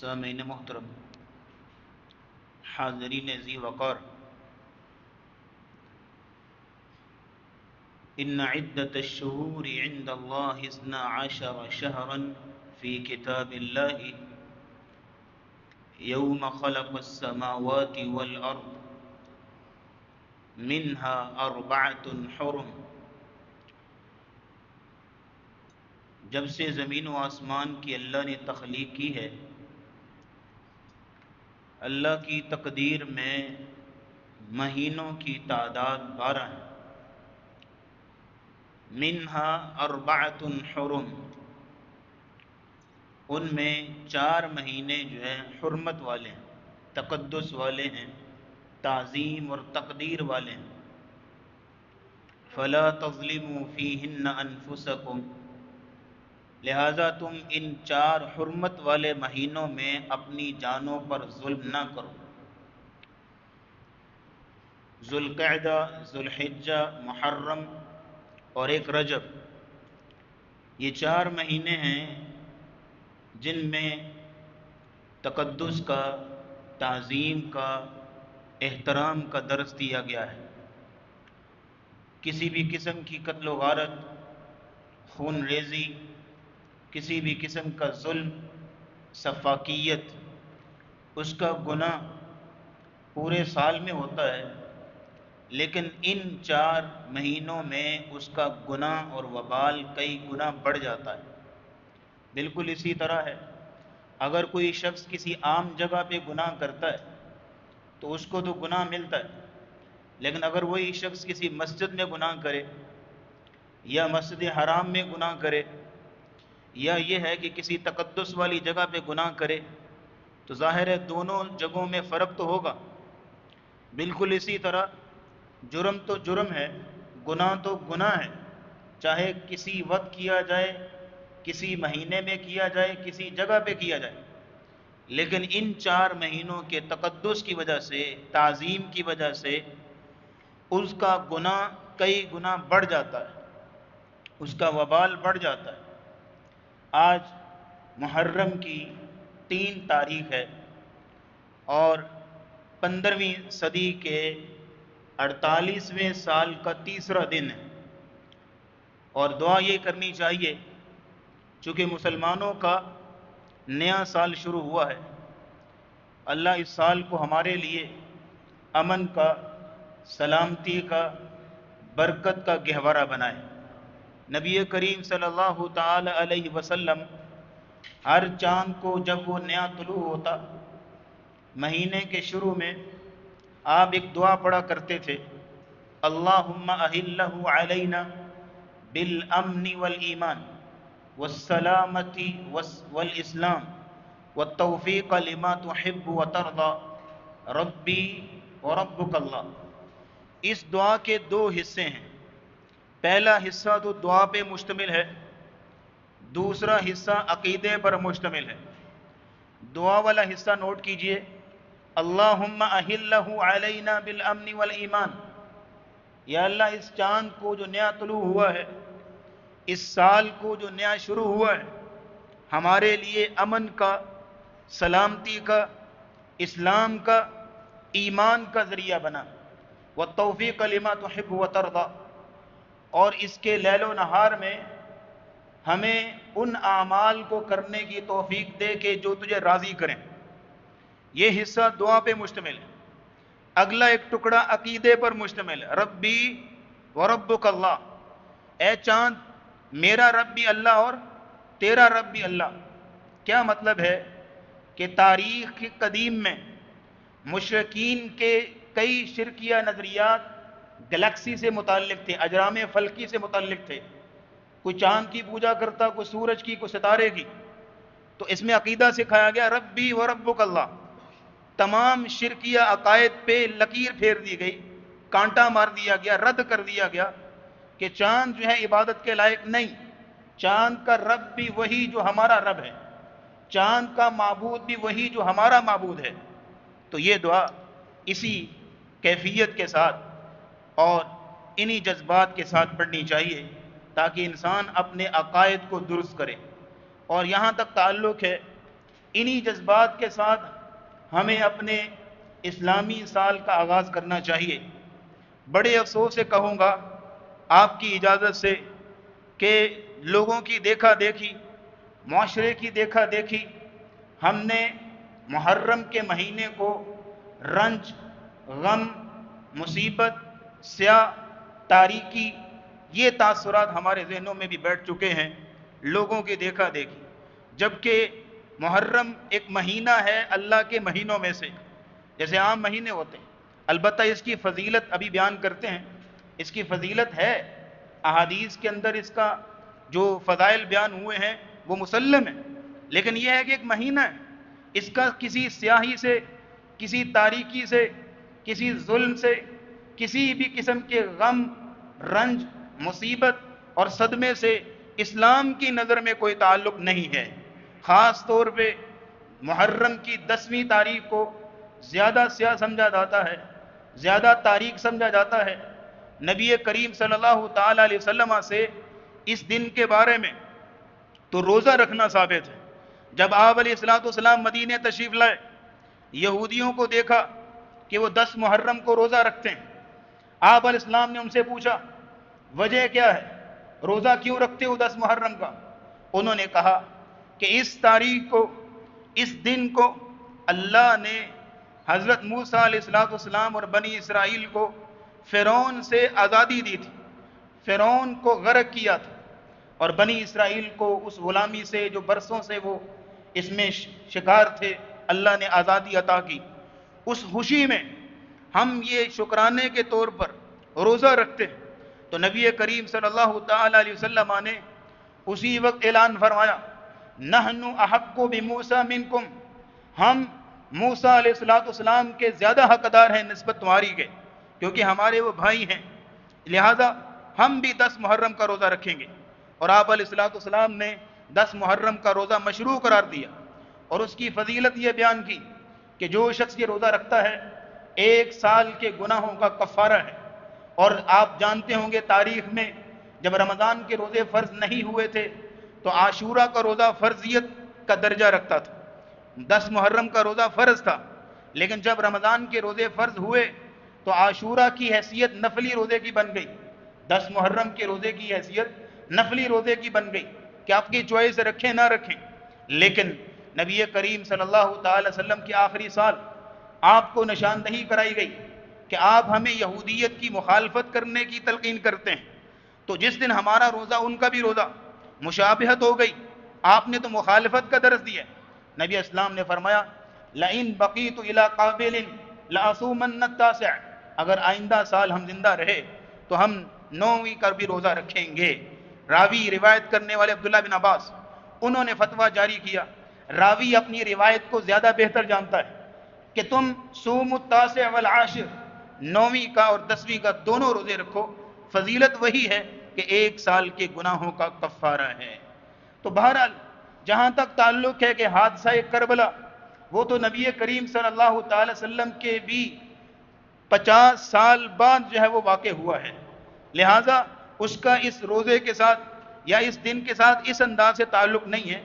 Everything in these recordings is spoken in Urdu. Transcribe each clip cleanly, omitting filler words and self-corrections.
سامعین محترم، حاضرین ذی وقار، ان عدت الشہور عند اللہ 12 شہرا فی کتاب اللہ یوم خلق السماوات والارض منها 4 حرم۔ جب سے زمین و آسمان کی اللہ نے تخلیق کی ہے، اللہ کی تقدیر میں مہینوں کی تعداد 12 ہے۔ منہا 4 حرم، ان میں 4 مہینے جو ہیں حرمت والے ہیں، تقدس والے ہیں، تعظیم اور تقدیر والے ہیں۔ فلا تظلموا فیہن انفسکم، لہذا تم ان 4 حرمت والے مہینوں میں اپنی جانوں پر ظلم نہ کرو۔ ذوالقعدہ، ذوالحجہ، محرم اور ایک رجب، یہ 4 مہینے ہیں جن میں تقدس کا، تعظیم کا، احترام کا درس دیا گیا ہے۔ کسی بھی قسم کی قتل و غارت، خون ریزی، کسی بھی قسم کا ظلم، سفاکیت، اس کا گناہ پورے سال میں ہوتا ہے، لیکن ان 4 مہینوں میں اس کا گناہ اور وبال کئی گنا بڑھ جاتا ہے۔ بالکل اسی طرح ہے، اگر کوئی شخص کسی عام جگہ پہ گناہ کرتا ہے تو اس کو تو گناہ ملتا ہے، لیکن اگر وہی شخص کسی مسجد میں گناہ کرے یا مسجد حرام میں گناہ کرے، یا یہ ہے کہ کسی تقدس والی جگہ پہ گناہ کرے، تو ظاہر ہے دونوں جگہوں میں فرق تو ہوگا۔ بالکل اسی طرح جرم تو جرم ہے، گناہ تو گناہ ہے، چاہے کسی وقت کیا جائے، کسی مہینے میں کیا جائے، کسی جگہ پہ کیا جائے، لیکن ان 4 مہینوں کے تقدس کی وجہ سے، تعظیم کی وجہ سے اس کا گناہ کئی گنا بڑھ جاتا ہے، اس کا وبال بڑھ جاتا ہے۔ آج محرم کی 3 تاریخ ہے اور 15ویں صدی کے 48ویں سال کا تیسرا دن ہے، اور دعا یہ کرنی چاہیے چونکہ مسلمانوں کا نیا سال شروع ہوا ہے، اللہ اس سال کو ہمارے لیے امن کا، سلامتی کا، برکت کا گہوارہ بنائے۔ نبی کریم صلی اللہ تعالی علیہ وسلم ہر چاند کو جب وہ نیا طلوع ہوتا، مہینے کے شروع میں آپ ایک دعا پڑھا کرتے تھے، اللہم اہلہ علینا بالامن والایمان والسلامت والاسلام والتوفیق لما تحب وترضى ربی وربک اللہ۔ اس دعا کے 2 حصے ہیں، پہلا حصہ تو دعا پہ مشتمل ہے، دوسرا حصہ عقیدے پر مشتمل ہے۔ دعا والا حصہ نوٹ کیجئے، اللہم اہلہ علینا بالامن والایمان، یا اللہ اس چاند کو جو نیا طلوع ہوا ہے، اس سال کو جو نیا شروع ہوا ہے، ہمارے لیے امن کا، سلامتی کا، اسلام کا، ایمان کا ذریعہ بنا، والتوفیق لما تحب وترضى، اور اس کے لیل و نہار میں ہمیں ان اعمال کو کرنے کی توفیق دے کہ جو تجھے راضی کریں۔ یہ حصہ دعا پہ مشتمل ہے۔ اگلا ایک ٹکڑا عقیدے پر مشتمل ہے، ربی وربک اللہ، اے چاند میرا رب بھی اللہ اور تیرا رب بھی اللہ۔ کیا مطلب ہے کہ تاریخ قدیم میں مشرکین کے کئی شرکیہ نظریات گلیکسی سے متعلق تھے، اجرام فلکی سے متعلق تھے، کوئی چاند کی پوجا کرتا، کوئی سورج کی، کوئی ستارے کی، تو اس میں عقیدہ سکھایا گیا ربی وربک اللہ۔ تمام شرکیہ عقائد پہ لکیر پھیر دی گئی، کانٹا مار دیا گیا، رد کر دیا گیا کہ چاند جو ہے عبادت کے لائق نہیں، چاند کا رب بھی وہی جو ہمارا رب ہے، چاند کا معبود بھی وہی جو ہمارا معبود ہے۔ تو یہ دعا اسی کیفیت کے ساتھ اور انہی جذبات کے ساتھ پڑھنی چاہیے تاکہ انسان اپنے عقائد کو درست کرے۔ اور یہاں تک تعلق ہے انہی جذبات کے ساتھ ہمیں اپنے اسلامی سال کا آغاز کرنا چاہیے۔ بڑے افسوس سے کہوں گا آپ کی اجازت سے کہ لوگوں کی دیکھا دیکھی، معاشرے کی دیکھا دیکھی، ہم نے محرم کے مہینے کو رنج، غم، مصیبت، سیاہ، تاریکی، یہ تاثرات ہمارے ذہنوں میں بھی بیٹھ چکے ہیں لوگوں کی دیکھا دیکھی، جبکہ محرم ایک مہینہ ہے اللہ کے مہینوں میں سے، جیسے عام مہینے ہوتے ہیں، البتہ اس کی فضیلت ابھی بیان کرتے ہیں۔ اس کی فضیلت ہے، احادیث کے اندر اس کا جو فضائل بیان ہوئے ہیں وہ مسلم ہے، لیکن یہ ہے کہ ایک مہینہ ہے، اس کا کسی سیاہی سے، کسی تاریکی سے، کسی ظلم سے، کسی بھی قسم کے غم، رنج، مصیبت اور صدمے سے اسلام کی نظر میں کوئی تعلق نہیں ہے۔ خاص طور پہ محرم کی 10ویں تاریخ کو زیادہ سیاہ سمجھا جاتا ہے، زیادہ تاریک سمجھا جاتا ہے۔ نبی کریم صلی اللہ تعالی علیہ وسلم سے اس دن کے بارے میں تو روزہ رکھنا ثابت ہے۔ جب آپ علیہ السلام مدینہ تشریف لائے، یہودیوں کو دیکھا کہ وہ 10 محرم کو روزہ رکھتے ہیں۔ آپ علیہ السلام نے ان سے پوچھا وجہ کیا ہے، روزہ کیوں رکھتے ہو 10 محرم کا؟ انہوں نے کہا کہ اس تاریخ کو، اس دن کو اللہ نے حضرت موسیٰ علیہ السلام اور بنی اسرائیل کو فرعون سے آزادی دی تھی، فرعون کو غرق کیا تھا، اور بنی اسرائیل کو اس غلامی سے جو برسوں سے وہ اس میں شکار تھے، اللہ نے آزادی عطا کی۔ اس خوشی میں ہم یہ شکرانے کے طور پر روزہ رکھتے ہیں، تو نبی کریم صلی اللہ تعالی علیہ وسلم نے اسی وقت اعلان فرمایا، نحن احق بموسیٰ منکم، ہم موسیٰ علیہ السلام کے زیادہ حقدار ہیں نسبت تمہاری کے، کیونکہ ہمارے وہ بھائی ہیں، لہذا ہم بھی 10 محرم کا روزہ رکھیں گے۔ اور آپ علیہ السلام نے 10 محرم کا روزہ مشروع قرار دیا، اور اس کی فضیلت یہ بیان کی کہ جو شخص یہ روزہ رکھتا ہے 1 سال کے گناہوں کا کفارہ ہے۔ اور آپ جانتے ہوں گے تاریخ میں جب رمضان کے روزے فرض نہیں ہوئے تھے تو عاشورہ کا روزہ فرضیت کا درجہ رکھتا تھا، 10 محرم کا روزہ فرض تھا، لیکن جب رمضان کے روزے فرض ہوئے تو عاشورہ کی حیثیت نفلی روزے کی بن گئی، 10 محرم کے روزے کی حیثیت نفلی روزے کی بن گئی کہ آپ کی چوائس رکھیں نہ رکھیں۔ لیکن نبی کریم صلی اللہ تعالی وسلم کے آخری سال آپ کو نشاندہی کرائی گئی کہ آپ ہمیں یہودیت کی مخالفت کرنے کی تلقین کرتے ہیں، تو جس دن ہمارا روزہ ان کا بھی روزہ مشابہت ہو گئی، آپ نے تو مخالفت کا درس دیا۔ نبی اسلام نے فرمایا لئن بقیت الی قابل لأصومن التاسع، اگر آئندہ سال ہم زندہ رہے تو ہم 9ویں کا بھی روزہ رکھیں گے۔ راوی روایت کرنے والے عبداللہ بن عباس، انہوں نے فتویٰ جاری کیا، راوی اپنی روایت کو زیادہ بہتر جانتا ہے کہ تم صوم التاسع والعاشر، 9ویں کا اور 10ویں کا دونوں روزے رکھو، فضیلت وہی ہے کہ 1 سال کے گناہوں کا کفارہ ہے۔ تو بہرحال جہاں تک تعلق ہے کہ حادثہ کربلا، وہ تو نبی کریم صلی اللہ تعالی وسلم کے بھی 50 سال بعد جو ہے وہ واقع ہوا ہے، لہٰذا اس کا اس روزے کے ساتھ یا اس دن کے ساتھ اس انداز سے تعلق نہیں ہے۔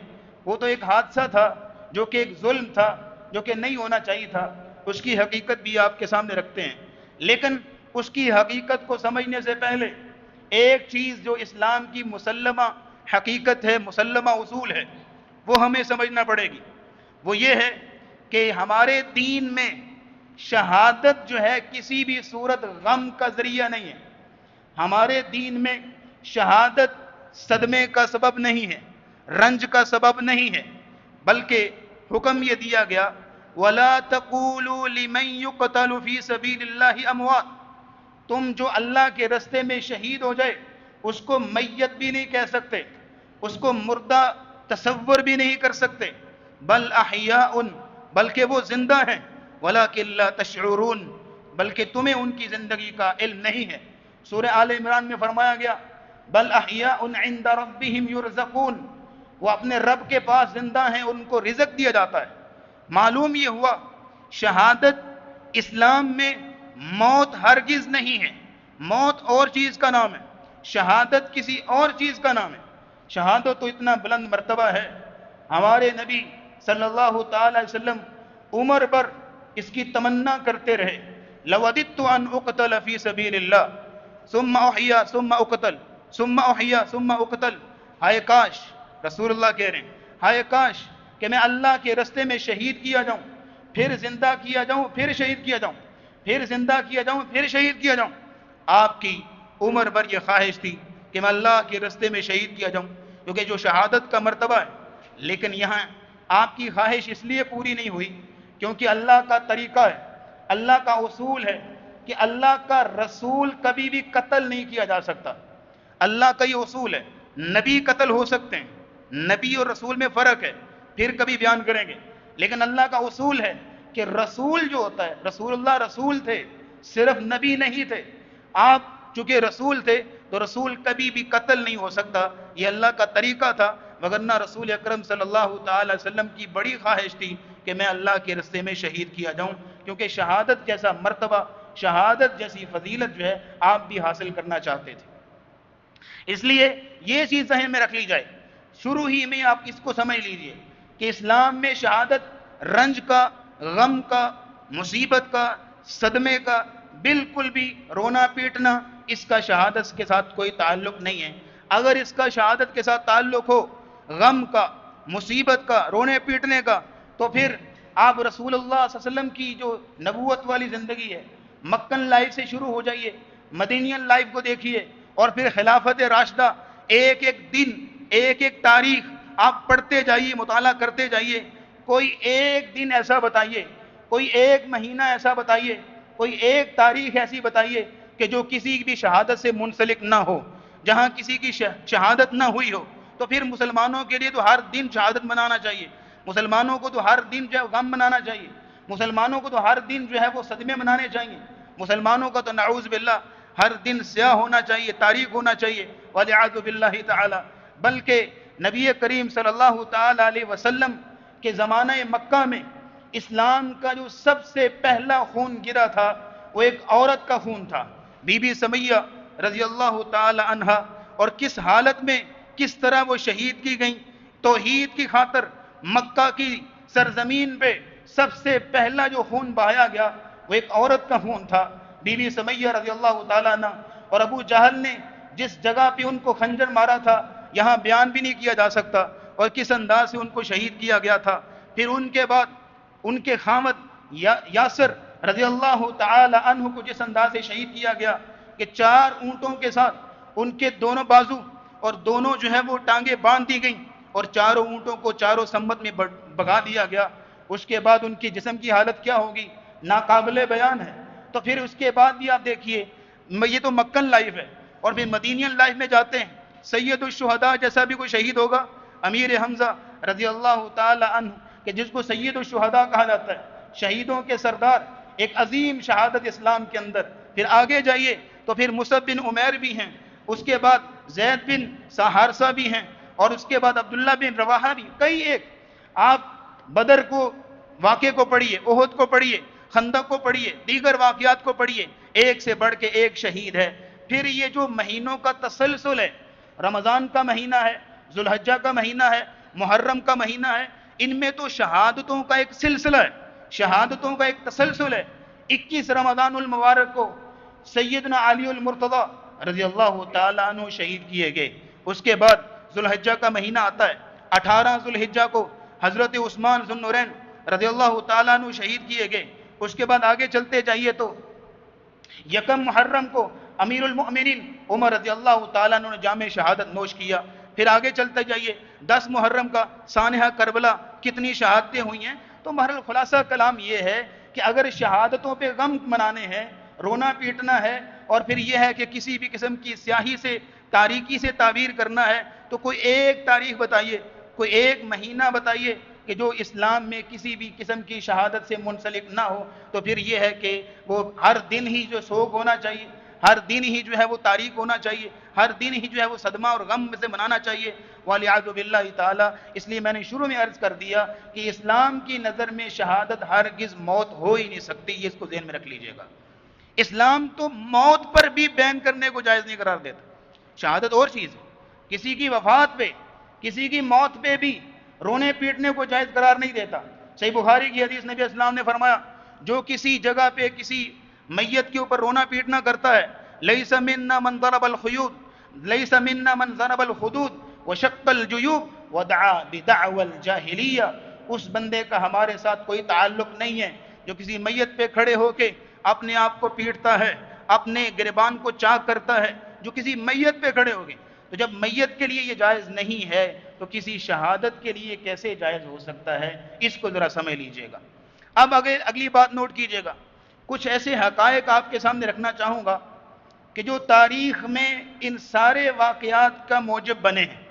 وہ تو ایک حادثہ تھا جو کہ ایک ظلم تھا جو کہ نہیں ہونا چاہیے تھا، اس کی حقیقت بھی آپ کے سامنے رکھتے ہیں، لیکن اس کی حقیقت کو سمجھنے سے پہلے ایک چیز جو اسلام کی مسلمہ حقیقت ہے، مسلمہ اصول ہے، وہ ہمیں سمجھنا پڑے گی۔ وہ یہ ہے کہ ہمارے دین میں شہادت جو ہے کسی بھی صورت غم کا ذریعہ نہیں ہے، ہمارے دین میں شہادت صدمے کا سبب نہیں ہے، رنج کا سبب نہیں ہے، بلکہ حکم یہ دیا گیا وَلَا تَقُولُوا لِمَنْ يُقْتَلُ فِي سَبِيلِ اللَّهِ أَمْوَاتٌ، تم جو اللہ کے رستے میں شہید ہو جائے اس کو میت بھی نہیں کہہ سکتے، اس کو مردہ تصور بھی نہیں کر سکتے، بل احیاء، بلکہ وہ زندہ ہیں، وَلَكِنْ لَا تَشْعُرُونَ، بلکہ تمہیں ان کی زندگی کا علم نہیں ہے۔ سورہ آل عمران میں فرمایا گیا بل احیاء عند ربهم یرزقون، وہ اپنے رب کے پاس زندہ ہیں، ان کو رزق دیا جاتا ہے۔ معلوم یہ ہوا شہادت اسلام میں موت ہرگز نہیں ہے، موت اور چیز کا نام ہے، شہادت کسی اور چیز کا نام ہے۔ شہادت تو اتنا بلند مرتبہ ہے، ہمارے نبی صلی اللہ تعالی علیہ وسلم عمر پر اس کی تمنا کرتے رہے، لوددت ان اقتل فی سبیل اللہ ثم احیا ثم اقتل ثم احیا ثم اقتل، ہائے کاش، رسول اللہ کہہ رہے ہیں، ہائے کاش کہ میں اللہ کے رستے میں شہید کیا جاؤں، پھر زندہ کیا جاؤں، پھر شہید کیا جاؤں، پھر زندہ کیا جاؤں، پھر شہید کیا جاؤں۔ آپ کی عمر بھر یہ خواہش تھی کہ میں اللہ کے رستے میں شہید کیا جاؤں، کیونکہ جو شہادت کا مرتبہ ہے، لیکن یہاں آپ کی خواہش اس لیے پوری نہیں ہوئی کیونکہ اللہ کا طریقہ ہے، اللہ کا اصول ہے کہ اللہ کا رسول کبھی بھی قتل نہیں کیا جا سکتا۔ اللہ کا یہ اصول ہے، نبی قتل ہو سکتے ہیں، نبی اور رسول میں فرق ہے، پھر کبھی بیان کریں گے، لیکن اللہ کا اصول ہے کہ رسول جو ہوتا ہے، رسول اللہ رسول تھے، صرف نبی نہیں تھے۔ آپ چونکہ رسول تھے تو رسول کبھی بھی قتل نہیں ہو سکتا، یہ اللہ کا طریقہ تھا، وگرنہ رسول اکرم صلی اللہ تعالی وسلم کی بڑی خواہش تھی کہ میں اللہ کے رستے میں شہید کیا جاؤں، کیونکہ شہادت جیسا مرتبہ، شہادت جیسی فضیلت جو ہے آپ بھی حاصل کرنا چاہتے تھے۔ اس لیے یہ چیز ذہن میں رکھ لی جائے، شروع ہی میں آپ اس کو سمجھ لیجئے کہ اسلام میں شہادت رنج کا، غم کا، مصیبت کا، صدمے کا، بالکل بھی رونا پیٹنا اس کا شہادت کے ساتھ کوئی تعلق نہیں ہے۔ اگر اس کا شہادت کے ساتھ تعلق ہو، غم کا، مصیبت کا، رونے پیٹنے کا، تو پھر آپ رسول اللہ صلی اللہ علیہ وسلم کی جو نبوت والی زندگی ہے، مکن لائف سے شروع ہو جائیے، مدینین لائف کو دیکھیے، اور پھر خلافت راشدہ، ایک ایک دن، ایک ایک تاریخ آپ پڑھتے جائیے، مطالعہ کرتے جائیے، کوئی ایک دن ایسا بتائیے، کوئی ایک مہینہ ایسا بتائیے، کوئی ایک تاریخ ایسی بتائیے کہ جو کسی بھی شہادت سے منسلک نہ ہو، جہاں کسی کی شہادت نہ ہوئی ہو۔ تو پھر مسلمانوں کے لیے تو ہر دن شہادت منانا چاہیے، مسلمانوں کو تو ہر دن جو ہے غم منانا چاہیے، مسلمانوں کو تو ہر دن جو ہے وہ صدمے منانے چاہیے، مسلمانوں کا تو نعوذ باللہ ہر دن سیاہ ہونا چاہیے، تاریخ ہونا چاہیے، والعیاذ باللہ تعالی۔ بلکہ نبی کریم صلی اللہ تعالی علیہ وسلم کے زمانہ مکہ میں اسلام کا جو سب سے پہلا خون گرا تھا وہ ایک عورت کا خون تھا، بی بی سمیہ رضی اللہ تعالی عنہا، اور کس حالت میں، کس طرح وہ شہید کی گئیں توحید کی خاطر۔ مکہ کی سرزمین پہ سب سے پہلا جو خون بہایا گیا وہ ایک عورت کا خون تھا، بی بی سمیہ رضی اللہ تعالیٰ عنہ۔ اور ابو جہل نے جس جگہ پہ ان کو خنجر مارا تھا یہاں بیان بھی نہیں کیا جا سکتا، اور کس انداز سے ان کو شہید کیا گیا تھا۔ پھر ان کے بعد ان کے خامد یاسر رضی اللہ تعالی عنہ کو جس انداز سے شہید کیا گیا کہ 4 اونٹوں کے ساتھ ان کے دونوں بازو اور دونوں جو ہے وہ ٹانگیں باندھ دی گئیں، اور 4 اونٹوں کو 4 سمت میں بگا دیا گیا۔ اس کے بعد ان کی جسم کی حالت کیا ہوگی، ناقابل بیان ہے۔ تو پھر اس کے بعد بھی آپ دیکھیے، یہ تو مکن لائف ہے، اور پھر مدینین لائف میں جاتے ہیں، سید الشہداء جیسا بھی کوئی شہید ہوگا، امیر حمزہ رضی اللہ تعالی عنہ، کہ جس کو سید الشہداء کہا جاتا ہے، شہیدوں کے سردار، ایک عظیم شہادت اسلام کے اندر۔ پھر آگے جائیے تو پھر مصعب بن عمیر بھی ہیں، اس کے بعد زید بن حارثہ بھی ہیں، اور اس کے بعد عبداللہ بن رواحہ بھی، کئی ایک۔ آپ بدر کو واقعے کو پڑھیے، احد کو پڑھیے، خندق کو پڑھیے، دیگر واقعات کو پڑھیے، ایک سے بڑھ کے ایک شہید ہے۔ پھر یہ جو مہینوں کا تسلسل ہے، رمضان کا مہینہ ہے، ذوالحجہ کا مہینہ ہے، محرم کا مہینہ ہے، ان میں تو شہادتوں کا ایک سلسلہ ہے، شہادتوں کا ایک تسلسل ہے۔ 21 رمضان المبارک کو سیدنا علی المرتضی رضی اللہ تعالیٰ عنہ شہید کیے گئے۔ اس کے بعد ذوالحجہ کا مہینہ آتا ہے، 18 ذوالحجہ کو حضرت عثمان ذو النورین رضی اللہ تعالیٰ عنہ شہید کیے گئے۔ اس کے بعد آگے چلتے جائیے تو 1 محرم کو امیر المؤمنین عمر رضی اللہ تعالیٰ عنہ نے جام شہادت نوش کیا۔ پھر آگے چلتے جائیے، 10 محرم کا سانحہ کربلا، کتنی شہادتیں ہوئی ہیں۔ تو بہرحال خلاصہ کلام یہ ہے کہ اگر شہادتوں پہ غم منانے ہیں، رونا پیٹنا ہے، اور پھر یہ ہے کہ کسی بھی قسم کی سیاہی سے، تاریکی سے تعبیر کرنا ہے، تو کوئی ایک تاریخ بتائیے، کوئی ایک مہینہ بتائیے کہ جو اسلام میں کسی بھی قسم کی شہادت سے منسلک نہ ہو۔ تو پھر یہ ہے کہ وہ ہر دن ہی جو سوگ ہونا چاہیے، ہر دن ہی جو ہے وہ تاریخ ہونا چاہیے، ہر دن ہی جو ہے وہ صدمہ اور غم سے منانا چاہیے، والعیاذ باللہ تعالی۔ اس لیے میں نے شروع میں عرض کر دیا کہ اسلام کی نظر میں شہادت ہرگز موت ہو ہی نہیں سکتی، یہ اس کو ذہن میں رکھ لیجئے گا۔ اسلام تو موت پر بھی بین کرنے کو جائز نہیں قرار دیتا، شہادت اور چیز ہے۔ کسی کی وفات پہ، کسی کی موت پہ بھی رونے پیٹنے کو جائز قرار نہیں دیتا۔ صحیح بخاری کی حدیث، نبی اسلام نے فرمایا جو کسی جگہ پہ کسی میت کے اوپر رونا پیٹنا کرتا ہے، لیس منا من ضرب الخیود لیس منا من ضرب الخدود وشق الجیوب ودعا بدعوى الجاہلیہ، اس بندے کا ہمارے ساتھ کوئی تعلق نہیں ہے جو کسی میت پہ کھڑے ہو کے اپنے آپ کو پیٹتا ہے، اپنے گریبان کو چاک کرتا ہے، جو کسی میت پہ کھڑے ہو گئے۔ تو جب میت کے لیے یہ جائز نہیں ہے تو کسی شہادت کے لیے کیسے جائز ہو سکتا ہے؟ اس کو ذرا سمجھ لیجئے گا۔ اب اگلی بات نوٹ کیجئے گا، کچھ ایسے حقائق آپ کے سامنے رکھنا چاہوں گا کہ جو تاریخ میں ان سارے واقعات کا موجب بنے ہیں،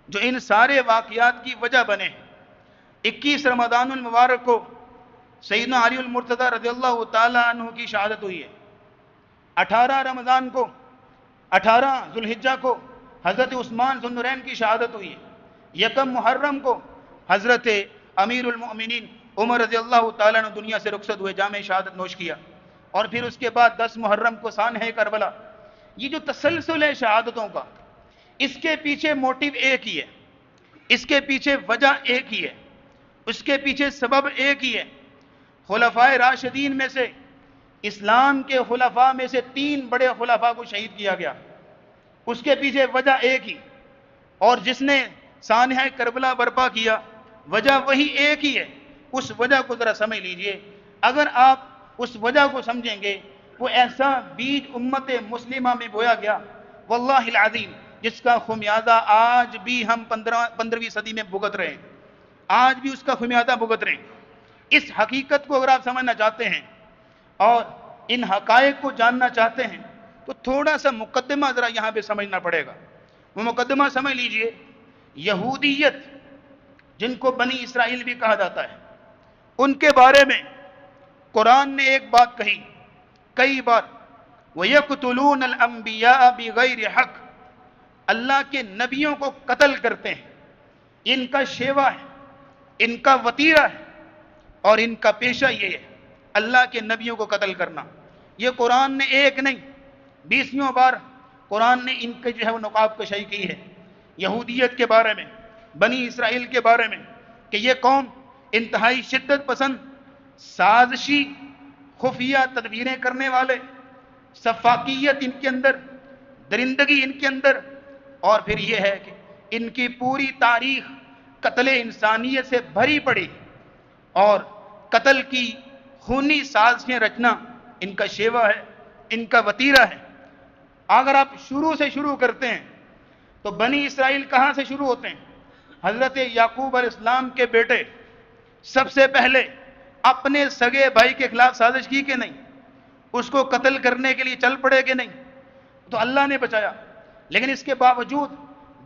جو ان سارے واقعات کی وجہ بنے ہیں۔ 21 رمضان المبارک کو سیدنا علی المرتضی رضی اللہ تعالی عنہ کی شہادت ہوئی ہے۔ 18 رمضان کو 18 ذوالحجہ کو حضرت عثمان ذو النورین کی شہادت ہوئی ہے۔ 1 محرم کو حضرت امیر المؤمنین عمر رضی اللہ تعالیٰ عنہ دنیا سے رخصت ہوئے، جامع شہادت نوش کیا۔ اور پھر اس کے بعد 10 محرم کو سانحہ کربلا۔ یہ جو تسلسل ہے شہادتوں کا، اس کے پیچھے موٹیو ایک ہی ہے، اس کے پیچھے وجہ ایک ہی ہے، اس کے پیچھے سبب ایک ہی ہے۔ خلفائے راشدین میں سے، اسلام کے خلفاء میں سے 3 بڑے خلفاء کو شہید کیا گیا، اس کے پیچھے وجہ ایک ہی۔ اور جس نے سانحہ کربلا برپا کیا، وجہ وہی ایک ہی ہے۔ اس وجہ کو ذرا سمجھ لیجئے، اگر آپ اس وجہ کو سمجھیں گے، وہ ایسا بیج امت مسلمہ میں بویا گیا واللہ العظیم جس کا خمیازہ آج بھی ہم 15ویں صدی میں بھگت رہے ہیں، آج بھی اس کا خمیازہ بھگت رہے ہیں۔ اس حقیقت کو اگر آپ سمجھنا چاہتے ہیں اور ان حقائق کو جاننا چاہتے ہیں تو تھوڑا سا مقدمہ ذرا یہاں پہ سمجھنا پڑے گا۔ وہ مقدمہ سمجھ لیجئے، یہودیت جن کو بنی اسرائیل بھی کہا جاتا ہے، ان کے بارے میں قرآن نے ایک بات کہی کئی بار، وَيَقْتُلُونَ الْأَنْبِيَاءَ بِغَيْرِ حَقٍّ، اللہ کے نبیوں کو قتل کرتے ہیں۔ ان کا شیوا ہے، ان کا وطیرہ ہے اور ان کا پیشہ یہ ہے، اللہ کے نبیوں کو قتل کرنا۔ یہ قرآن نے ایک نہیں 20 بار قرآن نے ان کے جو ہے وہ نقاب کشائی کی ہے، یہودیت کے بارے میں، بنی اسرائیل کے بارے میں، کہ یہ قوم انتہائی شدت پسند، سازشی، خفیہ تدبیریں کرنے والے، سفاکیت ان کے اندر، درندگی ان کے اندر، اور پھر یہ ہے کہ ان کی پوری تاریخ قتل انسانیت سے بھری پڑی، اور قتل کی خونی سازشیں رچنا ان کا شیوا ہے، ان کا وطیرہ ہے۔ اگر آپ شروع سے شروع کرتے ہیں تو بنی اسرائیل کہاں سے شروع ہوتے ہیں؟ حضرت یعقوب علیہ السلام کے بیٹے سب سے پہلے اپنے سگے بھائی کے خلاف سازش کی کہ نہیں؟ اس کو قتل کرنے کے لیے چل پڑے کہ نہیں؟ تو اللہ نے بچایا، لیکن اس کے باوجود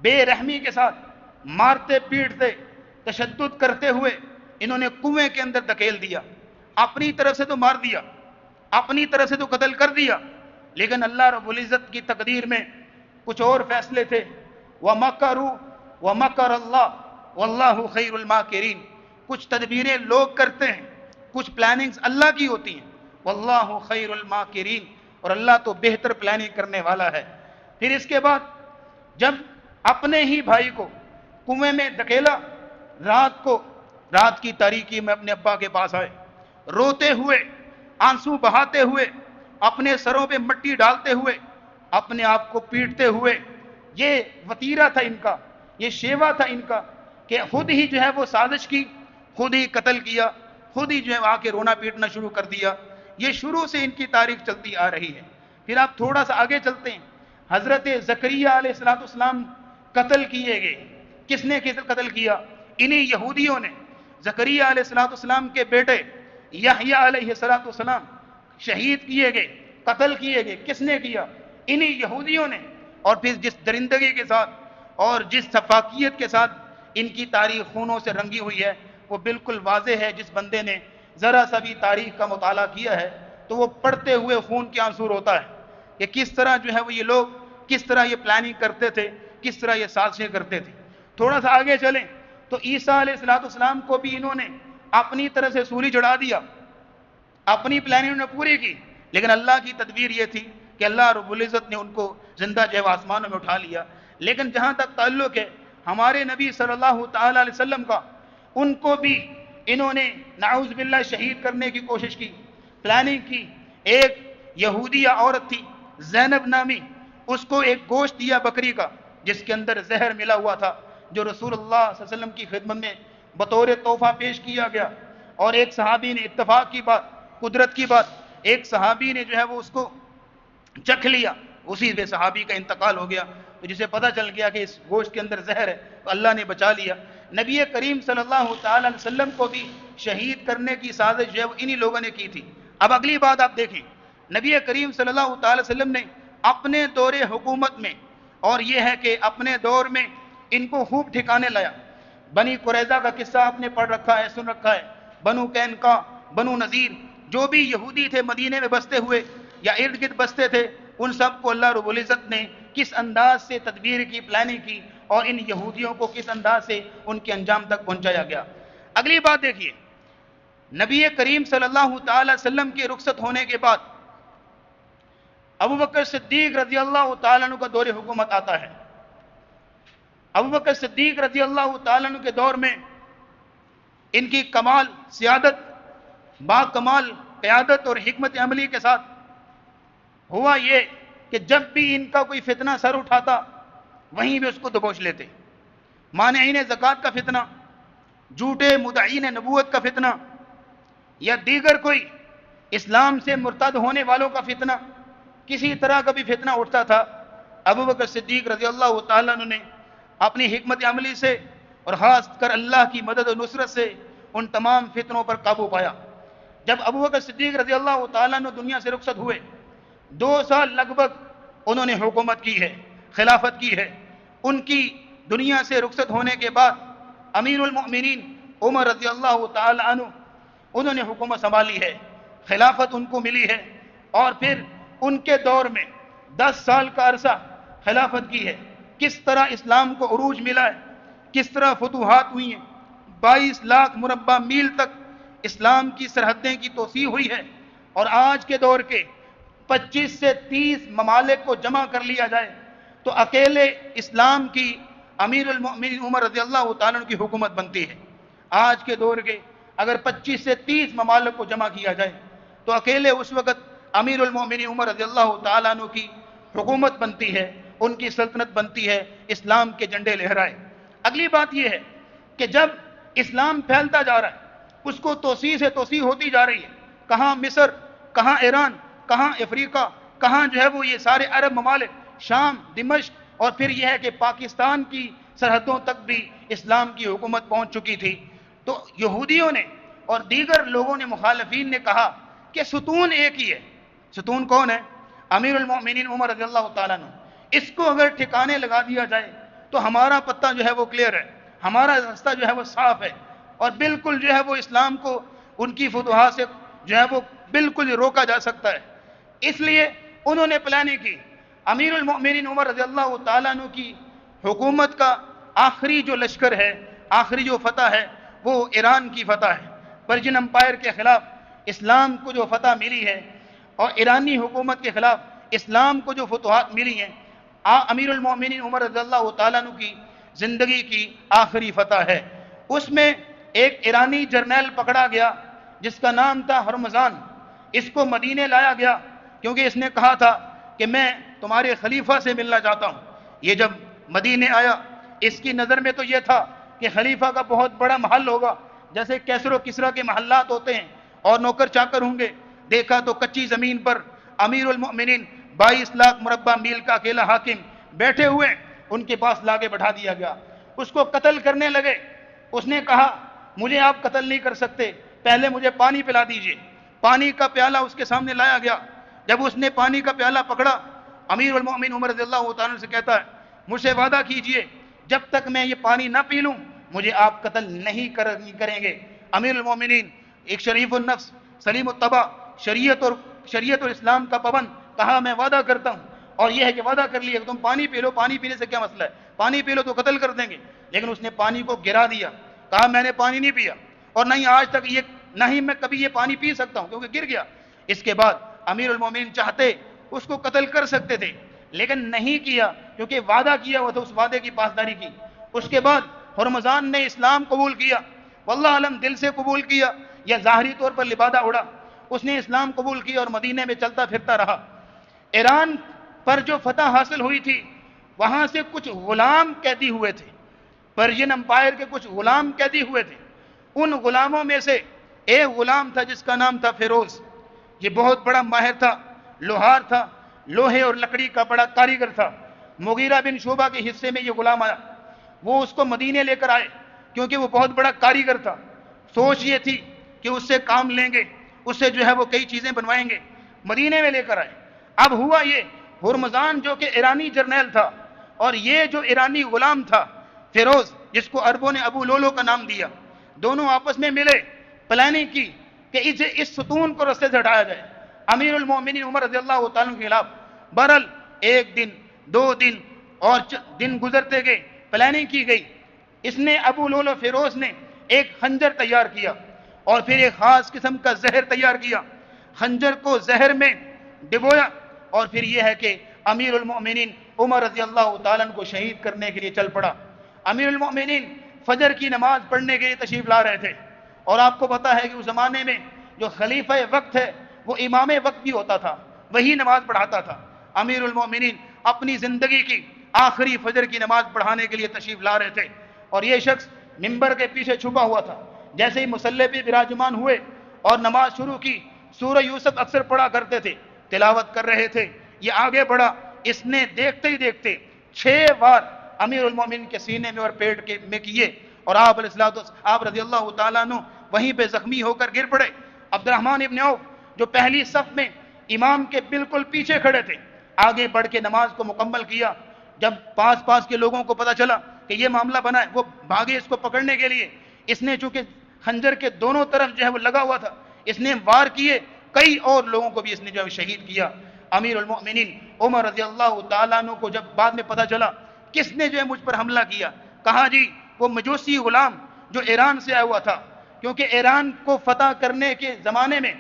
بے رحمی کے ساتھ مارتے پیٹتے تشدد کرتے ہوئے انہوں نے کنویں کے اندر دھکیل دیا، اپنی طرف سے تو مار دیا، اپنی طرف سے تو قتل کر دیا، لیکن اللہ رب العزت کی تقدیر میں کچھ اور فیصلے تھے۔ وَمَكَرُوا وَمَكَرَ اللَّهُ وَاللَّهُ خَيْرُ الْمَاكِرِينَ، کچھ تدبیریں لوگ کرتے ہیں، کچھ پلاننگز اللہ کی ہوتی ہیں، وَاللَّهُ خَيْرُ الْمَاكِرِينَ، اور اللہ تو بہتر پلاننگ کرنے والا ہے۔ پھر اس کے بعد جب اپنے ہی بھائی کو کنویں میں دھکیلا، رات کی تاریکی میں اپنے ابا کے پاس آئے، روتے ہوئے، آنسو بہاتے ہوئے، اپنے سروں پہ مٹی ڈالتے ہوئے، اپنے آپ کو پیٹتے ہوئے، یہ وطیرہ تھا ان کا، یہ شیوا تھا ان کا کہ خود ہی جو ہے وہ سازش کی، خود ہی قتل کیا، خود ہی جو ہے آ کے رونا پیٹنا شروع کر دیا۔ یہ شروع سے ان کی تاریخ چلتی آ رہی ہے۔ پھر آپ تھوڑا سا آگے چلتے ہیں، حضرت زکریہ علیہ السلام قتل کیے گئے۔ کس نے قتل کیا؟ انہی یہودیوں نے۔ زکریہ علیہ السلام کے بیٹے یحییٰ علیہ السلام شہید کیے گئے، قتل کیے گئے۔ کس نے کیا؟ انہی یہودیوں نے۔ اور پھر جس درندگی کے ساتھ اور جس سفاکیت کے ساتھ ان کی تاریخ خونوں سے رنگی ہوئی ہے، وہ بالکل واضح ہے۔ جس بندے نے ذرا سا بھی تاریخ کا مطالعہ کیا ہے تو وہ پڑھتے ہوئے خون کے آنسو روتا ہے کہ کس طرح جو ہے وہ یہ لوگ کس طرح یہ پلاننگ کرتے تھے، کس طرح یہ سازشیں کرتے تھے۔ تھوڑا سا آگے چلیں تو عیسیٰ علیہ السلام کو بھی انہوں نے اپنی طرح سے سولی چڑھا دیا، اپنی پلاننگ نے پوری کی، لیکن اللہ کی تدبیر یہ تھی کہ اللہ رب العزت نے ان کو زندہ جو ہے آسمانوں میں اٹھا لیا۔ لیکن جہاں تک تعلق ہے ہمارے نبی صلی اللہ تعالی علیہ وسلم کا، ان کو بھی انہوں نے نعوذ باللہ شہید کرنے کی کوشش کی، پلاننگ کی۔ ایک یہودیہ عورت تھی زینب نامی، اس کو ایک گوشت دیا بکری کا جس کے اندر زہر ملا ہوا تھا، جو رسول اللہ صلی اللہ علیہ وسلم کی خدمت میں بطور تحفہ پیش کیا گیا۔ اور ایک صحابی نے، اتفاق کی بات، قدرت کی بات، ایک صحابی نے جو ہے وہ اس کو چکھ لیا، اسی پہ صحابی کا انتقال ہو گیا۔ تو جسے پتہ چل گیا کہ اس گوشت کے اندر زہر ہے تو اللہ نے بچا لیا۔ نبی کریم صلی اللہ تعالی علیہ وسلم کو بھی شہید کرنے کی سازش جو ہے وہ انہی لوگوں نے کی تھی۔ اب اگلی بات آپ دیکھیں، نبی کریم صلی اللہ تعالی وسلم نے اپنے دور حکومت میں، اور یہ ہے کہ اپنے دور میں ان کو خوب ٹھکانے لایا۔ بنی قریظہ کا قصہ آپ نے پڑھ رکھا ہے، سن رکھا ہے، بنو قینقاع، بنو نذیر، جو بھی یہودی تھے مدینے میں بستے ہوئے یا ارد گرد بستے تھے، ان سب کو اللہ رب العزت نے کس انداز سے تدبیر کی، پلاننگ کی، اور ان یہودیوں کو کس انداز سے ان کے انجام تک پہنچایا گیا۔ اگلی بات دیکھیے، نبی کریم صلی اللہ تعالی وسلم کے رخصت ہونے کے بعد ابوبکر صدیق رضی اللہ تعالیٰ عنہ کا دور حکومت آتا ہے۔ ابوبکر صدیق رضی اللہ تعالیٰ عنہ کے دور میں ان کی کمال سیادت، با کمال قیادت اور حکمت عملی کے ساتھ ہوا یہ کہ جب بھی ان کا کوئی فتنہ سر اٹھاتا وہیں بھی اس کو دبوچ لیتے۔ مانعین زکوٰۃ کا فتنہ، جھوٹے مدعین نبوت کا فتنہ، یا دیگر کوئی اسلام سے مرتد ہونے والوں کا فتنہ، کسی طرح کا بھی فتنہ اٹھتا تھا، ابوبکر صدیق رضی اللہ تعالیٰ عنہ نے اپنی حکمت عملی سے اور خاص کر اللہ کی مدد و نصرت سے ان تمام فتنوں پر قابو پایا۔ جب ابوبکر صدیق رضی اللہ تعالیٰ عنہ دنیا سے رخصت ہوئے، 2 سال لگ بھگ انہوں نے حکومت کی ہے، خلافت کی ہے۔ ان کی دنیا سے رخصت ہونے کے بعد امیر المؤمنین عمر رضی اللہ تعالی عنہ انہوں نے حکومت سنبھالی ہے، خلافت ان کو ملی ہے، اور پھر ان کے دور میں 10 سال کا عرصہ خلافت کی ہے۔ کس طرح اسلام کو عروج ملا ہے، کس طرح فتوحات ہوئی ہیں، 22 لاکھ مربع میل تک اسلام کی سرحدیں کی توسیع ہوئی ہے، اور آج کے دور کے 25 سے 30 ممالک کو جمع کر لیا جائے تو اکیلے اسلام کی امیر المؤمنین عمر رضی اللہ تعالیٰ عنہ کی حکومت بنتی ہے۔ آج کے دور کے اگر 25 سے 30 ممالک کو جمع کیا جائے تو اکیلے اس وقت امیر المؤمنین عمر رضی اللہ تعالیٰ عنہ کی حکومت بنتی ہے، ان کی سلطنت بنتی ہے، اسلام کے جھنڈے لہرائے۔ اگلی بات یہ ہے کہ جب اسلام پھیلتا جا رہا ہے، اس کو توسیع سے توسیع ہوتی جا رہی ہے، کہاں مصر، کہاں ایران، کہاں افریقہ، کہاں جو ہے وہ یہ سارے عرب ممالک، شام، دمشق، اور پھر یہ ہے کہ پاکستان کی سرحدوں تک بھی اسلام کی حکومت پہنچ چکی تھی۔ تو یہودیوں نے اور دیگر لوگوں نے، مخالفین نے کہا کہ ستون ایک ہی ہے۔ ستون کون ہے؟ امیر المؤمنین عمر رضی اللہ تعالیٰ عنہ۔ اس کو اگر ٹھکانے لگا دیا جائے تو ہمارا پتہ جو ہے وہ کلیئر ہے، ہمارا راستہ جو ہے وہ صاف ہے، اور بالکل جو ہے وہ اسلام کو ان کی فتوحات سے جو ہے وہ بالکل روکا جا سکتا ہے۔ اس لیے انہوں نے پلاننگ کی۔ امیر المؤمنین عمر رضی اللہ تعالیٰ عنہ کی حکومت کا آخری جو لشکر ہے، آخری جو فتح ہے، وہ ایران کی فتح ہے۔ پرشین امپائر کے خلاف اسلام کو جو فتح ملی ہے، اور ایرانی حکومت کے خلاف اسلام کو جو فتوحات ملی ہیں، امیر المؤمنین عمر رضی اللہ تعالیٰ عنہ کی زندگی کی آخری فتح ہے۔ اس میں ایک ایرانی جرنیل پکڑا گیا جس کا نام تھا ہرمزان۔ اس کو مدینے لایا گیا کیونکہ اس نے کہا تھا کہ میں تمہارے خلیفہ سے ملنا چاہتا ہوں۔ یہ جب مدینے آیا، اس کی نظر میں تو یہ تھا کہ خلیفہ کا بہت بڑا محل ہوگا، جیسے کیسر و کسریٰ کے محلات ہوتے ہیں، اور نوکر چاکر ہوں گے۔ دیکھا تو کچی زمین پر امیر المؤمنین 22 لاکھ مربع میل کا اکیلا حاکم بیٹھے ہوئے، ان کے پاس لاگے بٹھا دیا گیا۔ اس کو قتل کرنے لگے۔ اس نے کہا مجھے آپ قتل نہیں کر سکتے، پہلے مجھے پانی پلا دیجئے۔ پانی کا پیالہ اس کے سامنے لایا گیا۔ جب اس نے پانی کا پیالہ پکڑا، امیر المؤمنین عمر رضی اللہ تعالیٰ عنہ سے کہتا ہے مجھ سے وعدہ کیجئے جب تک میں یہ پانی نہ پی لوں مجھے آپ قتل نہیں کریں گے۔ امیر المؤمنین ایک شریف النفس، سلیم الطبع، شریعت اور اسلام کا پابند، کہا میں وعدہ کرتا ہوں، اور یہ ہے کہ وعدہ کر لیا کہ تم پانی پی لو، پانی پینے سے کیا مسئلہ ہے، پانی پی لو تو قتل کر دیں گے۔ لیکن اس نے پانی کو گرا دیا، کہا میں نے پانی نہیں پیا، اور نہیں آج تک نہ ہی میں کبھی یہ پانی پی سکتا ہوں کیونکہ گر گیا۔ اس کے بعد امیر المومنین چاہتے اس کو قتل کر سکتے تھے، لیکن نہیں کیا کیونکہ وعدہ کیا ہوا تھا، اس وعدے کی پاسداری کی۔ اس کے بعد ہرمزان نے اسلام قبول کیا، واللہ علم دل سے قبول کیا یا ظاہری طور پر لبادہ اڑا، اس نے اسلام قبول کیا اور مدینے میں چلتا پھرتا رہا۔ ایران پر جو فتح حاصل ہوئی تھی وہاں سے کچھ غلام قیدی ہوئے تھے، پرشین امپائر کے کچھ غلام قیدی ہوئے تھے۔ ان غلاموں میں سے ایک غلام تھا جس کا نام تھا فیروز۔ یہ بہت بڑا ماہر تھا، لوہار تھا، لوہے اور لکڑی کا بڑا کاریگر تھا۔ مغیرہ بن شعبہ کے حصے میں یہ غلام آیا، وہ اس کو مدینے لے کر آئے کیونکہ وہ بہت بڑا کاریگر تھا۔ سوچ یہ تھی کہ اس سے کام لیں گے، اس سے جو ہے وہ کئی چیزیں بنوائیں گے، مدینے میں لے کر آئے۔ اب ہوا یہ، ہرمزان جو کہ ایرانی جرنیل تھا اور یہ جو ایرانی غلام تھا فیروز، جس کو عربوں نے ابو لولو کا نام دیا، دونوں آپس میں ملے، پلاننگ کی کہ اس ستون کو رستے سے ہٹایا جائے امیر المومنین عمر رضی اللہ تعالیٰ کے خلاف۔ بہرحال ایک دن، دو دن اور دن گزرتے گئے، پلاننگ کی گئی۔ اس نے ابو لولو فیروز نے ایک خنجر تیار کیا اور پھر ایک خاص قسم کا زہر تیار کیا، خنجر کو زہر میں ڈبویا اور پھر یہ ہے کہ امیر المؤمنین عمر رضی اللہ تعالیٰ کو شہید کرنے کے لیے چل پڑا۔ امیر المؤمنین فجر کی نماز پڑھنے کے لیے تشریف لا رہے تھے، اور آپ کو پتا ہے کہ اس زمانے میں جو خلیفہ وقت ہے وہ امام وقت بھی ہوتا تھا، وہی نماز پڑھاتا تھا۔ امیر المؤمنین اپنی زندگی کی آخری فجر کی نماز پڑھانے کے لیے تشریف لا رہے تھے، اور یہ شخص منبر کے پیچھے چھپا ہوا تھا۔ جیسے ہی مصلی پہ براجمان ہوئے اور نماز شروع کی، سورہ یوسف اکثر پڑھا کرتے تھے، تلاوت کر رہے تھے، یہ آگے بڑھا، اس نے دیکھتے ہی دیکھتے 6 بار امیر المومنین کے سینے میں اور پیٹ میں کیے، اور آپ رضی اللہ تعالیٰ عنہ وہیں پہ زخمی ہو کر گر پڑے۔ عبد الرحمن ابن عوف جو پہلی صف میں امام کے بالکل پیچھے کھڑے تھے، آگے بڑھ کے نماز کو مکمل کیا۔ جب پاس کے لوگوں کو پتا چلا کہ یہ معاملہ بنا ہے، وہ بھاگے اس کو پکڑنے کے لیے۔ اس نے چونکہ خنجر کے دونوں طرف جو ہے وہ لگا ہوا تھا، اس نے وار کیے، کئی اور لوگوں کو بھی اس نے جو ہے شہید کیا۔ امیر المؤمنین عمر رضی اللہ تعالیٰ عنہ کو جب بعد میں پتا چلا کس نے جو ہے مجھ پر حملہ کیا، کہا جی وہ مجوسی غلام جو ایران سے آیا ہوا تھا، کیونکہ ایران کو فتح کرنے کے زمانے میں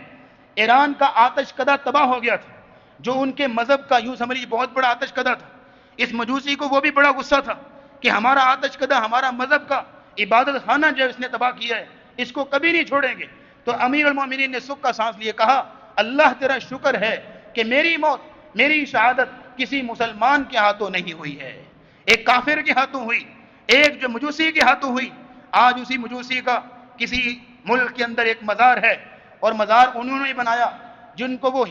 ایران کا آتش کدہ تباہ ہو گیا تھا، جو ان کے مذہب کا یوں سمجھیے بہت بڑا آتش کدہ تھا۔ اس مجوسی کو وہ بھی بڑا غصہ تھا کہ ہمارا آتش کدہ، ہمارا مذہب کا عبادت خانہ جو اس نے تباہ کیا ہے، اس کو کبھی نہیں چھوڑیں گے۔ تو امیر المومنین نے سکھ کا سانس لیے، کہا اللہ تیرا شکر ہے کہ میری موت، میری شہادت کسی مسلمان کے ہاتھوں نہیں ہوئی ہے، ایک کافر کے ہاتھوں ہوئی، ایک جو مجوسی کے ہاتھوں ہوئی۔ آج اسی مجوسی کا کسی ملک کے اندر ایک مزار ہے، اور مزار انہوں نے بنایا جن کو وہ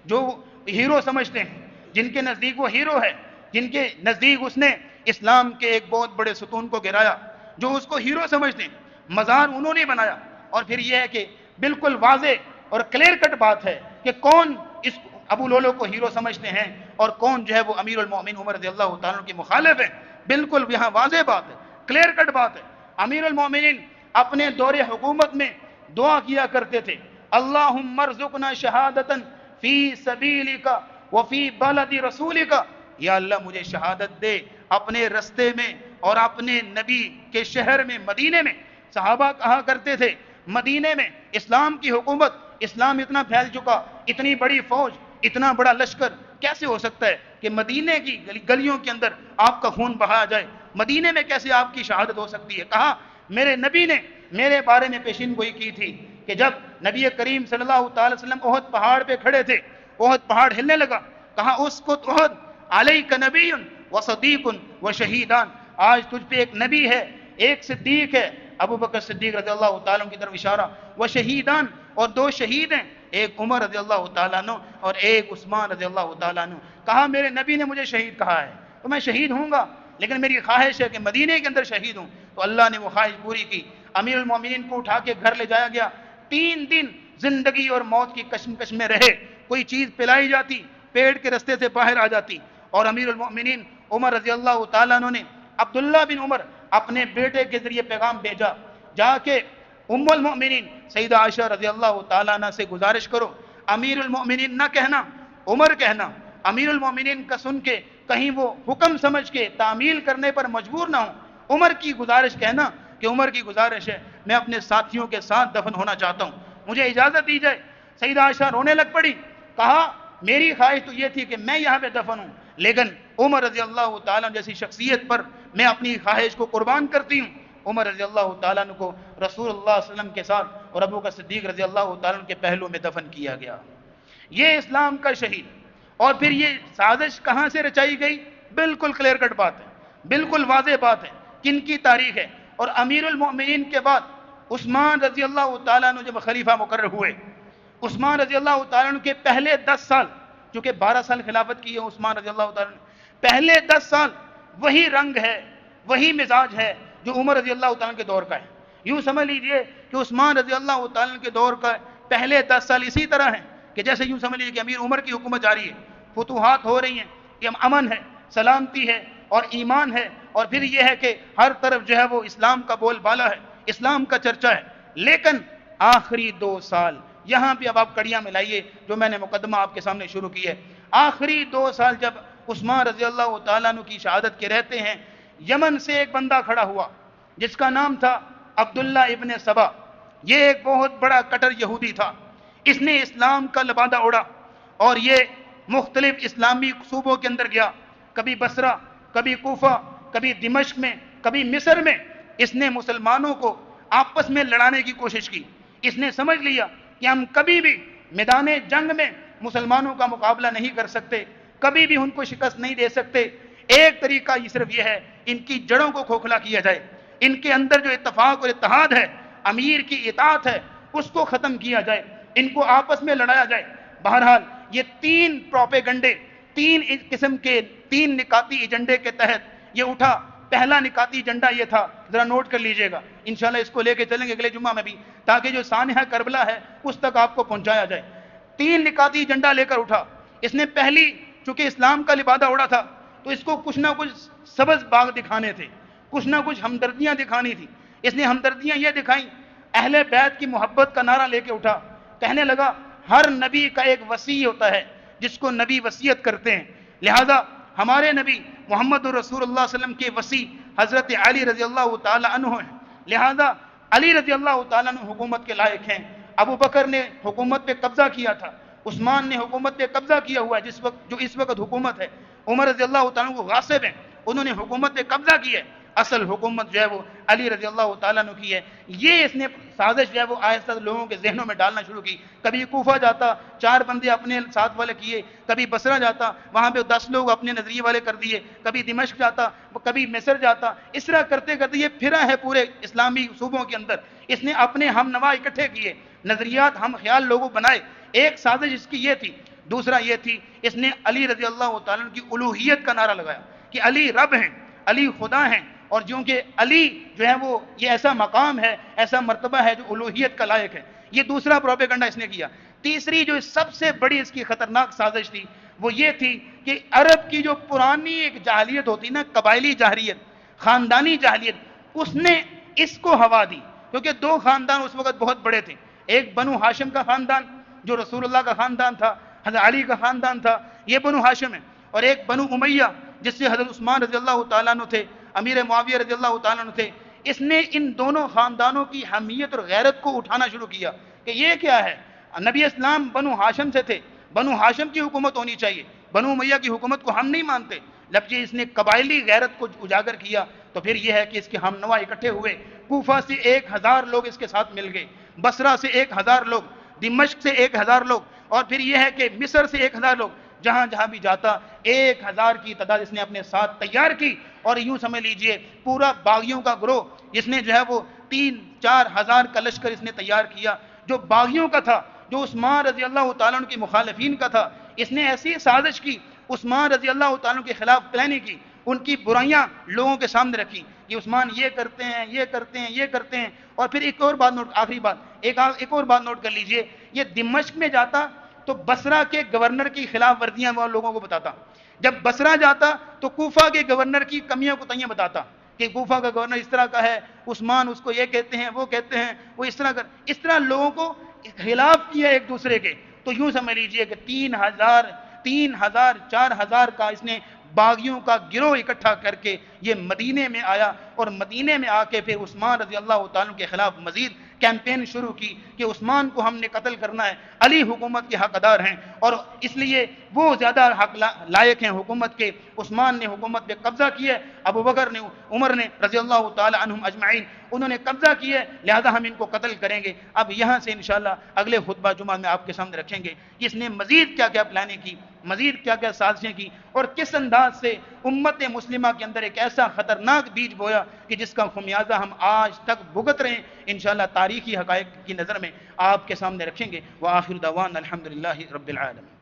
جو ہیرو سمجھتے ہیں، جن کے نزدیک وہ ہیرو ہے، جن کے نزدیک اس نے اسلام کے ایک بہت بڑے ستون کو گرایا، جو اس کو ہیرو سمجھتے ہیں، مزار انہوں نے بنایا۔ اور پھر یہ ہے کہ بالکل واضح اور کلیئر کٹ بات ہے کہ کون اس ابو لولو کو ہیرو سمجھتے ہیں اور کون جو ہے وہ امیر المومنین عمر رضی اللہ تعالیٰ کے مخالف ہے۔ بالکل یہاں واضح بات ہے، کلیئر کٹ بات ہے۔ امیر المومنین اپنے دور حکومت میں دعا کیا کرتے تھے، اللہم ارزقنا شہادتا فی سبیلک وفی بلد رسولک، یا اللہ مجھے شہادت دے اپنے رستے میں اور اپنے نبی کے شہر میں، مدینے میں۔ صحابہ کہا کرتے تھے مدینے میں اسلام کی حکومت، اسلام اتنا پھیل چکا، اتنی بڑی فوج، اتنا بڑا لشکر، کیسے ہو سکتا ہے کہ مدینے کی گلیوں کے اندر آپ کا خون بہایا جائے؟ مدینے میں کیسے آپ کی شہادت ہو سکتی ہے؟ کہا میرے نبی نے میرے بارے میں پیشین گوئی کی تھی کہ جب نبی کریم صلی اللہ تعالی وسلم احد پہاڑ پہ کھڑے تھے، احد پہاڑ ہلنے لگا، کہا اس کو احد علیک نبی و صدیق و شہیدان، آج تجھ پہ ایک نبی ہے، ایک صدیق ہے، ابو بکر صدیق رضی اللہ تعالیٰ کی طرف اشارہ، وہ شہیدان، اور 2 شہید ہیں، ایک عمر رضی اللہ تعالیٰ عنہ اور ایک عثمان رضی اللہ تعالیٰ عنہ۔ کہا میرے نبی نے مجھے شہید کہا ہے تو میں شہید ہوں گا، لیکن میری خواہش ہے کہ مدینے کے اندر شہید ہوں۔ تو اللہ نے وہ خواہش پوری کی، امیر المومنین کو اٹھا کے گھر لے جایا گیا۔ 3 دن زندگی اور موت کی کشمکش میں رہے، کوئی چیز پلائی جاتی پیٹ کے رستے سے باہر آ جاتی، اور امیر المومنین عمر رضی اللہ تعالیٰ عنہ نے عبداللہ بن عمر اپنے بیٹے کے ذریعے پیغام بھیجا، جا کے ام المؤمنین سیدہ عائشہ رضی اللہ تعالیٰ عنہ سے گزارش کرو، امیر المؤمنین نہ کہنا، عمر کہنا، امیر المؤمنین کا سن کے کہیں وہ حکم سمجھ کے تعمیل کرنے پر مجبور نہ ہوں، عمر کی گزارش کہنا کہ عمر کی گزارش ہے میں اپنے ساتھیوں کے ساتھ دفن ہونا چاہتا ہوں، مجھے اجازت دی جائے۔ سیدہ عائشہ رونے لگ پڑی، کہا میری خواہش تو یہ تھی کہ میں یہاں پہ دفن ہوں، لیکن عمر رضی اللہ تعالیٰ جیسی شخصیت پر میں اپنی خواہش کو قربان کرتی ہوں. عمر رضی اللہ تعالیٰ عنہ کو رسول اللہ صلی اللہ علیہ وسلم کے ساتھ اور ابو بکر صدیق رضی اللہ تعالیٰ عنہ کے پہلو میں دفن کیا گیا. یہ اسلام کا شہید. اور پھر یہ سازش کہاں سے رچائی گئی؟ بالکل کلیئر کٹ بات ہے, بالکل واضح بات ہے. کن کی تاریخ ہے؟ اور امیر المؤمنین کے بعد عثمان رضی اللہ تعالیٰ عنہ جب خلیفہ مقرر ہوئے, عثمان رضی اللہ تعالیٰ عنہ کے پہلے 10 سال, چونکہ 12 سال خلافت کی ہے عثمان رضی اللہ تعالیٰ عنہ, پہلے 10 سال وہی رنگ ہے, وہی مزاج ہے جو عمر رضی اللہ تعالیٰ عنہ کے دور کا ہے. یوں سمجھ لیجئے کہ عثمان رضی اللہ تعالیٰ عنہ کے دور کا پہلے 10 سال اسی طرح ہیں کہ جیسے یوں سمجھ لیجئے کہ امیر عمر کی حکومت جاری ہے, فتوحات ہو رہی ہیں, یہ امن ہے, سلامتی ہے اور ایمان ہے, اور پھر یہ ہے کہ ہر طرف جو ہے وہ اسلام کا بول بالا ہے, اسلام کا چرچا ہے. لیکن آخری 2 سال یہاں بھی اب آپ کڑیاں ملائیے جو میں نے مقدمہ آپ کے سامنے شروع کی ہے. آخری 2 سال جب عثمان رضی اللہ تعالیٰ عنہ کی شہادت کے رہتے ہیں, یمن سے ایک بندہ کھڑا ہوا جس کا نام تھا عبداللہ ابن سبا. یہ ایک بہت بڑا کٹر یہودی تھا. اس نے اسلام کا لبادہ اڑا اور یہ مختلف اسلامی صوبوں کے اندر گیا, کبھی بصرہ, کبھی کوفہ, کبھی دمشق میں, کبھی مصر میں. اس نے مسلمانوں کو آپس میں لڑانے کی کوشش کی. اس نے سمجھ لیا کہ ہم کبھی بھی میدان جنگ میں مسلمانوں کا مقابلہ نہیں کر سکتے, کبھی بھی ان کو شکست نہیں دے سکتے. ایک طریقہ یہ صرف یہ ہے, ان کی جڑوں کو کھوکھلا کیا جائے, ان کے اندر جو اتفاق اور اتحاد ہے, امیر کی اطاعت ہے, اس کو ختم کیا جائے, ان کو آپس میں لڑایا جائے. بہرحال یہ 3 پروپیگنڈے, 3 قسم کے 3 نکاتی ایجنڈے کے تحت یہ اٹھا. پہلا نکاتی ایجنڈا یہ تھا, ذرا نوٹ کر لیجئے گا, انشاءاللہ اس کو لے کے چلیں گے اگلے جمعہ میں بھی, تاکہ جو سانحہ کربلا ہے اس تک آپ کو پہنچایا جائے. 3 نکاتی ایجنڈا لے کر اٹھا. اس نے پہلی, چونکہ اسلام کا لبادہ اڑا تھا تو اس کو کچھ نہ کچھ سبز باغ دکھانے تھے, کچھ نہ کچھ ہمدردیاں دکھانی تھی. اس نے ہمدردیاں یہ دکھائیں, اہل بیت کی محبت کا نعرہ لے کے اٹھا. کہنے لگا ہر نبی کا ایک وصی ہوتا ہے جس کو نبی وصیت کرتے ہیں, لہذا ہمارے نبی محمد رسول اللہ صلی اللہ علیہ وسلم کے وصی حضرت علی رضی اللہ تعالی عنہ ہیں, لہذا علی رضی اللہ تعالیٰ عنہ حکومت کے لائق ہیں. ابو بکر نے حکومت پہ قبضہ کیا تھا, عثمان نے حکومت پہ قبضہ کیا ہوا ہے جو اس وقت حکومت ہے. عمر رضی اللہ تعالیٰ عنہ غاصب ہیں, انہوں نے حکومت پہ قبضہ کی ہے. اصل حکومت جو ہے وہ علی رضی اللہ تعالیٰ عنہ کی ہے. یہ اس نے سازش جو ہے وہ آہستہ لوگوں کے ذہنوں میں ڈالنا شروع کی. کبھی کوفہ جاتا, 4 بندے اپنے ساتھ والے کیے, کبھی بصرہ جاتا, وہاں پہ 10 لوگ اپنے نظریے والے کر دیے, کبھی دمشق جاتا, کبھی مصر جاتا. اس طرح کرتے کرتے یہ پھرا ہے پورے اسلامی صوبوں کے اندر. اس نے اپنے ہم نوا اکٹھے کیے, نظریات ہم خیال لوگوں بنائے. ایک سازش اس کی یہ تھی. دوسرا یہ تھی, اس نے علی رضی اللہ تعالیٰ عنہ کی الوہیت کا نعرہ لگایا کہ علی رب ہیں, علی خدا ہیں, اور چونکہ علی جو ہے وہ یہ ایسا مقام ہے, ایسا مرتبہ ہے جو الوہیت کا لائق ہے. یہ دوسرا پروپیگنڈا اس نے کیا. تیسری جو سب سے بڑی اس کی خطرناک سازش تھی وہ یہ تھی کہ عرب کی جو پرانی ایک جاہلیت ہوتی نا, قبائلی جاہلیت, خاندانی جاہلیت, اس نے اس کو ہوا دی. کیونکہ 2 خاندان اس وقت بہت بڑے تھے, ایک بنو ہاشم کا خاندان جو رسول اللہ کا خاندان تھا, حضرت علی کا خاندان تھا, یہ بنو ہاشم ہے, اور ایک بنو امیہ جس سے حضرت عثمان رضی اللہ تعالیٰ عنہ تھے, امیر معاویہ رضی اللہ تعالیٰ عنہ تھے. اس نے ان دونوں خاندانوں کی حمیت اور غیرت کو اٹھانا شروع کیا کہ یہ کیا ہے, نبی اسلام بنو ہاشم سے تھے, بنو ہاشم کی حکومت ہونی چاہیے, بنو امیہ کی حکومت کو ہم نہیں مانتے. جب کہ اس نے قبائلی غیرت کو اجاگر کیا تو پھر یہ ہے کہ اس کے ہم نوا اکٹھے ہوئے. کوفہ سے 1000 لوگ اس کے ساتھ مل گئے, بصرہ سے 1000 لوگ, دمشق سے 1000 لوگ, اور پھر یہ ہے کہ مصر سے 1000 لوگ. جہاں جہاں بھی جاتا 1000 کی تعداد اس نے اپنے ساتھ تیار کی. اور یوں سمجھ لیجئے پورا باغیوں کا گروہ جس نے جو ہے وہ 3-4 ہزار کا لشکر اس نے تیار کیا, جو باغیوں کا تھا, جو عثمان رضی اللہ تعالیٰ عنہ کے مخالفین کا تھا. اس نے ایسی سازش کی, عثمان رضی اللہ تعالیٰ عنہ کے خلاف پلاننگ کی, ان کی برائیاں لوگوں کے سامنے رکھی کہ عثمان یہ کرتے ہیں, یہ کرتے ہیں, یہ کرتے ہیں. اور پھر ایک اور بات نوٹ, آخری بات, ایک اور بات نوٹ کر لیجئے, یہ دمشق میں جاتا تو بصرہ کے گورنر کی خلاف ورزیاں وہ لوگوں کو بتاتا. جب بصرہ جاتا تو کوفہ کے گورنر کی کمیاں کوتاہیاں بتاتا کہ کوفہ کا گورنر اس طرح کا ہے, عثمان اس کو یہ کہتے ہیں, وہ کہتے ہیں, وہ اس طرح لوگوں کو خلاف کیا ایک دوسرے کے. تو یوں سمجھ لیجئے کہ 3000 4000 کا اس نے باغیوں کا گروہ اکٹھا کر کے یہ مدینے میں آیا, اور مدینے میں آ کے پھر عثمان رضی اللہ تعالیٰ کے خلاف مزید کیمپین شروع کی کہ عثمان کو ہم نے قتل کرنا ہے، علی حکومت کے حقدار ہیں اور اس لیے وہ زیادہ حق لائق ہیں حکومت کے، عثمان نے حکومت پہ قبضہ کیا ہے، ابو بکر نے، عمر نے رضی اللہ تعالی عنہم اجمعین انہوں نے قبضہ کیا ہے، لہذا ہم ان کو قتل کریں گے۔ اب یہاں سے انشاءاللہ اگلے خطبہ جمعہ میں آپ کے سامنے رکھیں گے کہ اس نے مزید کیا کیا پلاننگ کی، مزید کیا کیا سازشیں کی، اور کس انداز سے امت مسلمہ کے اندر ایک ایسا خطرناک بیج بویا کہ جس کا خمیازہ ہم آج تک بھگت رہے ہیں۔ انشاءاللہ تاریخی حقائق کی نظر میں آپ کے سامنے رکھیں گے۔ وآخر دعوانا الحمدللہ رب العالمین۔